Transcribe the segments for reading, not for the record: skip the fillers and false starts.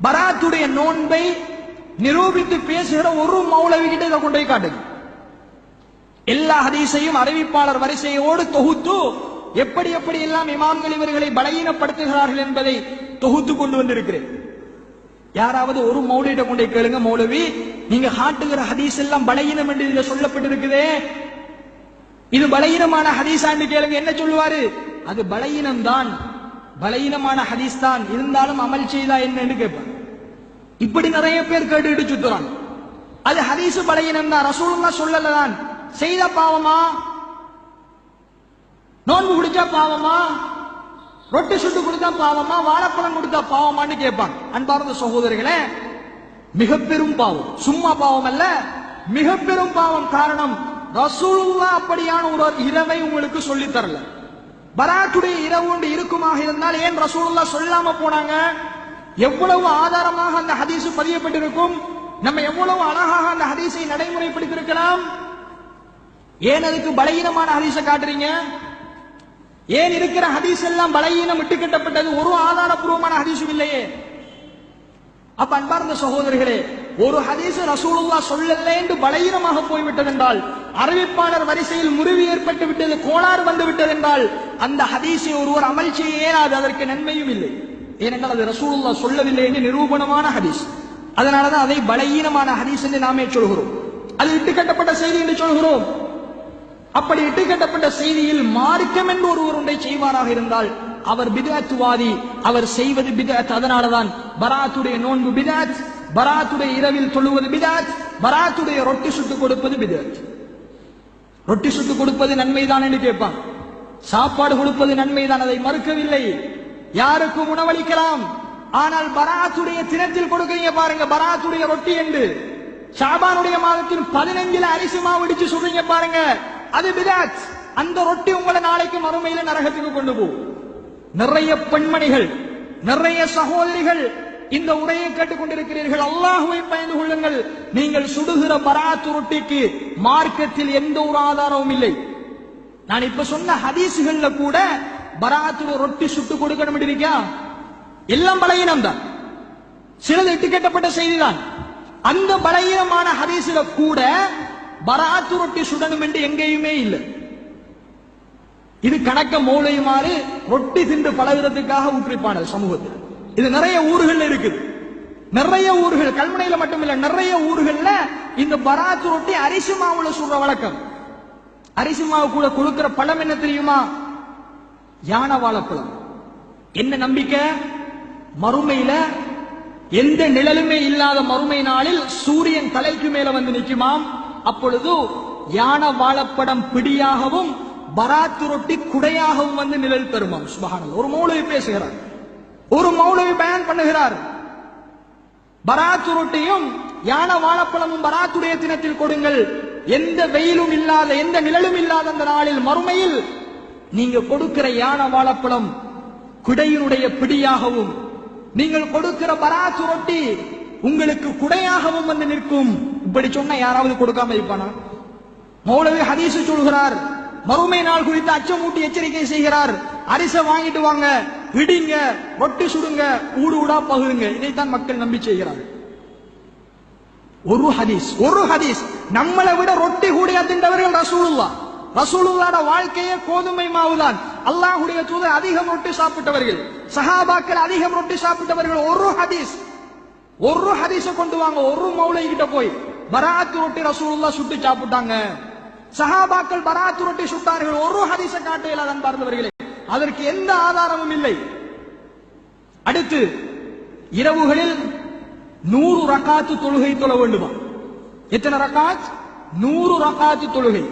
பராத்துடைய நோன்பை நிரூபித்து பேசுகிற ஒரு மௌலவி கிட்ட இதை கொண்டு போய் காட்டுங்க. எல்லா ஹதீஸையும் அறிவிப்பாளர் வரிசையோடு தொகுத்து எப்படி எப்படி எல்லாம் இமாம்கள் இவர்களை பலகீனப்படுத்துகிறார்கள் என்பதை தொகுத்து கொண்டு வந்திருக்கிறேன். யாராவது ஒரு மௌலவியிட்ட கொண்டே கேளுங்க, மௌலவி நீங்க காட்டுகிற ஹதீஸ் எல்லாம் பலகீனம் என்று இதுல சொல்லப்பட்டிருக்குதே, இது பலகீனமான ஹதீஸான்னு கேளுங்க. என்ன சொல்லுவாரு? அது பலகீனம் தான், பலகீனமான ஹதீஸ் தான், இருந்தாலும் அமல் செய்தா என்னன்னு கேட்பார். இப்படி நிறைய பேர் கேட்டுட்டு சுத்துறாங்க. அது ஹதீஸ் பலகீனம் தான், ரசூலுல்லாஹ் சொல்லலதான், செய்த பாவமா, நோன்பு குடிச்சா பாவமா, ரொட்டி சுட்டு கொடுத்தா பாவமா, வாழைப்பழம் கொடுத்தா பாவமான்னு கேட்பாங்க. அன்பார்ந்த சகோதரிகளே, மிக பெரும் பாவம், சும்மா பாவம் அல்ல, மிக பெரும் பாவம். காரணம், ரசூலுல்லாஹ் அப்படியான ஒரு இரவை உங்களுக்கு சொல்லி தரல. பராத்துடைய இரவு ஒன்று இருக்குமாக இருந்தால் ஏன் ரசூலுல்லாஹ் சொல்லாம போனாங்க? எவ்வளவு ஆதாரமாக அந்த ஹதீஸ் பதியப்பட்டிருக்கும், நம்ம எவ்வளவு அழகாக அந்த ஹதீஸை நடைமுறைப்படுத்தியிருக்கலாம். ஏன் அதுக்கு பலகீனமான ஹதீஸை காட்டுறீங்க? ஏன் இருக்கிற ஹதீஸ் எல்லாம் பலகீனம் விட்டு கட்டப்பட்டது? ஒரு ஆதாரபூர்வமான ஹதீஸும் இல்லையே. அப்ப அன்பார்ந்த சகோதரர்களே, ஒரு ஹதீஸ் ரசூலுல்லாஹ் சொல்லல என்று பலகீனமாக போய்விட்டது என்றால், அறிவிப்பாளர் வரிசையில் முறிவு ஏற்பட்டு விட்டது, கோளாறு வந்து விட்டது என்றால், அந்த ஹதீஸை ஒருவர் அமல் செய்ய இயலாது, அதற்கு நன்மையும் இல்லை. ஏனென்றால் அது ரசூலுல்லாஹ் சொல்லவில்லை என்று நிரூபணமான ஹதீஸ். அதனாலதான் அதை பலகீனமான ஹதீஸ் என்று நாமே சொல்கிறோம். அது இட்டுக்கட்டப்பட்ட செய்தி என்று சொல்கிறோம். அப்படி இட்டுக்கட்டப்பட்ட செய்தியில் மார்க்கம் என்று ஒருவர் ஒன்றை செய்வாராக இருந்தால் அவர் பித்அத்வாதி, அவர் செய்வது பித்அத். அதனாலதான் பராத்துடைய நோன்பு பித்அத், பராத்துடைய இரவில் தொழுவது பித்அத், பராத்துடைய ரொட்டி சுட்டு கொடுப்பது பித்அத். ரொட்டி சுட்டு கொடுப்பது நன்மைதான் என்று கேட்பான், சாப்பாடு கொடுப்பது நன்மைதான், அதை மறுக்கவில்லை, யாருக்கும் உணவளிக்கலாம். ஆனால் பராத்துடைய தினத்தில் கொடுக்கீங்க பாருங்க, பராத்துடைய ரொட்டி என்று ஷாபானுடைய மாதத்தின் 15 அரிசி மாவு இடிச்சு சொல்றீங்க பாருங்க, அது பித்அத். அந்த ரொட்டி உங்களை நாளைக்கு மறுமையில நரகத்துக்கு கொண்டு போகும். நிறைய பெண்மணிகள், நிறைய சகோதரிகள் இந்த உரையை கேட்டுக் கொண்டிருக்கிறீர்கள். அல்லாஹ்வை பயந்து கொள்ளுங்கள். நீங்கள் சுடுகிற பராத்து ரொட்டிக்கு மார்க்கத்தில் எந்த ஒரு ஆதாரமும் இல்லை. நான் இப்ப சொன்ன ஹதீசுகள்ல கூட பராத்து ரொட்டி சுட்டு கொடுக்கணும் இருக்கா? எல்லாம் பலகீனம் தான், சிலது இட்டுக்கட்டப்பட்ட செய்திதான். அந்த பலகீனமான ஹதீஸ்ல கூட பராத்து ரொட்டி சுடணும் என்று எங்கேயுமே இல்லை. இது கணக்க மூளையுமாறு ரொட்டி தின்று பழகிறதுக்காக ஊற்றிப்பானது சமூகத்தில். இது நிறைய ஊர்கள் இருக்குது, நிறைய ஊர்கள், கல்முனையில மட்டும் இல்ல, நிறைய ஊர்கள்ல இந்த பராத்து ரொட்டி அரிசி மாவுல சுடுற வழக்கம். அரிசி மாவு கூட கொடுக்கிற பழம் என்ன தெரியுமா? யானை வாழைப்பழம். என்ன நம்பிக்கை? மறுமையில எந்த நிழலுமே இல்லாத மறுமை நாளில் சூரியன் தலைக்கு மேல வந்து நிற்குமாம். அப்பொழுது யானை வாழைப்படம் பிடியாகவும் பராத்து ரொட்டி குடையாகவும் வந்து நிழல் தருமாம். சுப்ஹானல்லாஹ். ஒரு மௌலவி பேசுகிறார், ஒரு மௌலவி பயான் பண்ணுகிறார். பராத்து ரொட்டியும் யானை வாழைப்பழமும் பராத்துடைய தினத்தில் கொடுங்கள், எந்த வெயிலும் இல்லாத எந்த நிழலும் இல்லாத அந்த நாளில் மறுமையில் நீங்க கொடுக்கிற யானை வாழைப்பழம் குடையினுடைய பிடியாகவும், நீங்கள் கொடுக்கிற பராத்து ரொட்டி உங்களுக்கு குடையாகவும் வந்து நிற்கும். இப்படி சொன்னா யாராவது கொடுக்காம இருப்பானா? மௌலவி ஹதீஸ் சொல்கிறார், மறுமை நாள் குறித்து அச்சமூட்டி எச்சரிக்கை செய்கிறார். அரிசை வாங்கிட்டு வாங்க, இடிங்க, ரொட்டி சுடுங்க, ஊடு ஊடா பகுதுங்க. இதைத்தான் மக்கள் நம்பி செய்கிறார். ஒரு ஹதீஸ், ஒரு ஹதீஸ். நம்மளை விட ரொட்டி கூடிய தின்றவர்கள் ரசூலுல்லாஹ். ரசூலுல்லாஹ்வோட வாழ்க்கையே கோதுமை மாவுதான். அல்லாஹ்வுடைய தூதர் அதிகம் ரொட்டி சாப்பிட்டவர்கள், சஹாபாக்கள் அதிகம் ரொட்டி சாப்பிட்டவர்கள். ஒரு ஹதீஸ், ஒரு ஹதீஸ கொண்டு வாங்க. ஒரு மௌலவி கிட்ட போய் பராத்து ரொட்டி ரசூலுல்லாஹ் சுட்டு சாப்பிட்டாங்க, சஹாபாக்கள் பராத்து ரொட்டி சுட்டார்கள், ஒரு ஹதீஸ காட்ட இயலாதான் பார்த்தவர்களே. அதற்கு எந்த ஆதாரமும் இல்லை. அடுத்து இரவுகளில் 100 ரக்காத்து தொழுகை தொழ வேண்டுமா? எத்தனை ரக்காத்? 100 ரக்காத்து தொழுகை.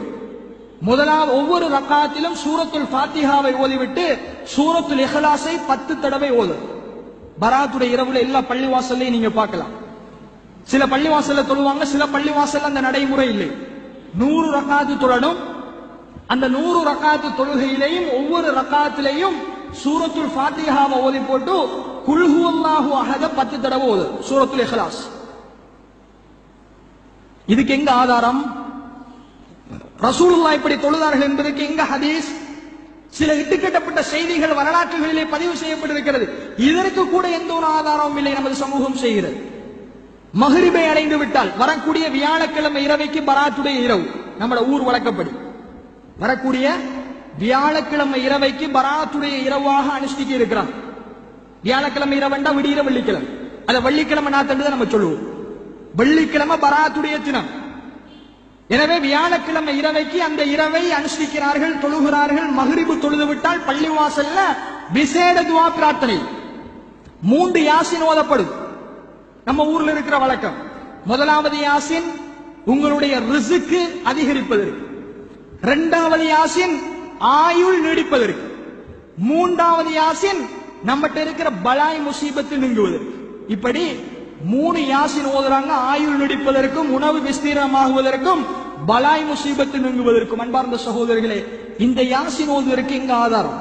முதலாவது ஒவ்வொரு ரக்காத்திலும் சூரத்துல் ஃபாத்திஹாவை ஓதிவிட்டு சூரத்துல் இஹ்லாஸை 10 தடவை ஓது. பராத்துடைய இரவுல எல்லா பள்ளிவாசல்லையும் நீங்க பார்க்கலாம். சில பள்ளிவாசல்ல தொழுவாங்க, சில பள்ளிவாசல்ல அந்த நடைமுறை இல்லை. 100 ரக்காத்து தொழணும். அந்த 100 ரக்காத்து தொழுகையிலையும் ஒவ்வொரு ரக்காத்திலையும் சூரத்துல் ஃபாத்திஹாவை ஓதி போட்டு குல் ஹுவல்லாஹு அஹத 10 தடவை ஓது, சூரத்துல் இஹ்லாஸ். இதுக்கு எங்க ஆதாரம்? ரசூலுல்லாஹ் இப்படி தொழுதார்கள் என்பதற்கு எங்க ஹதீஸ்? சில இட்டுக்கட்டப்பட்ட செய்திகள் வரலாற்றுகளிலே பதிவு செய்யப்பட்டிருக்கிறது. இதற்கு கூட எந்த ஒரு ஆதாரமும் இல்லை நமது சமூகம் செய்கிறது. மஹ்ரிபை அடைந்து விட்டால் வரக்கூடிய வியாழக்கிழமை இரவைக்கு பராத்துடைய இரவு, நம்மளோட ஊர் வழக்கப்படி வரக்கூடிய வியாழக்கிழமை இரவைக்கு பராத்துடைய இரவாக அனுஷ்டிக்க இருக்கிறான். வியாழக்கிழமை இரவண்டா விடிகிற வெள்ளிக்கிழமை, அத வெள்ளிக்கிழமை நாத்தண்டு நம்ம சொல்லுவோம். வெள்ளிக்கிழமை பராத்துடைய தினம். எனவே வியாழக்கிழமை இரவைக்கு அந்த இரவை அனுஷ்டிக்கிறார்கள், தொழுகிறார்கள். மஹ்ரிபு தொழுது விட்டால் பள்ளிவாசல்ல விசேட துஆ பிரார்த்தனை 3 யாசின் ஓதப்படும். நம்ம ஊர்ல இருக்கிற வழக்கம். முதலாவது யாசின் உங்களுடைய ரிஸ்க் அதிகரிப்பதற்கு, இரண்டாவது யாசின் ஆயுள் நீடிப்பதற்கு, மூன்றாவது யாசின் நம்மகிட்ட இருக்கிற பலாய் முசீபத்து நீங்குவதற்கு. இப்படி 3 யாசின் ஓதுறாங்க. ஆயுள் நீடிப்பதற்கும், உணவு விஸ்தீரணமாகுவதற்கும், பலாய் முசீபத்து நீங்குவதற்கும். அன்பார்ந்த சகோதரர்களே, இந்த யாசின் ஓதுவதற்கு எங்க ஆதாரம்?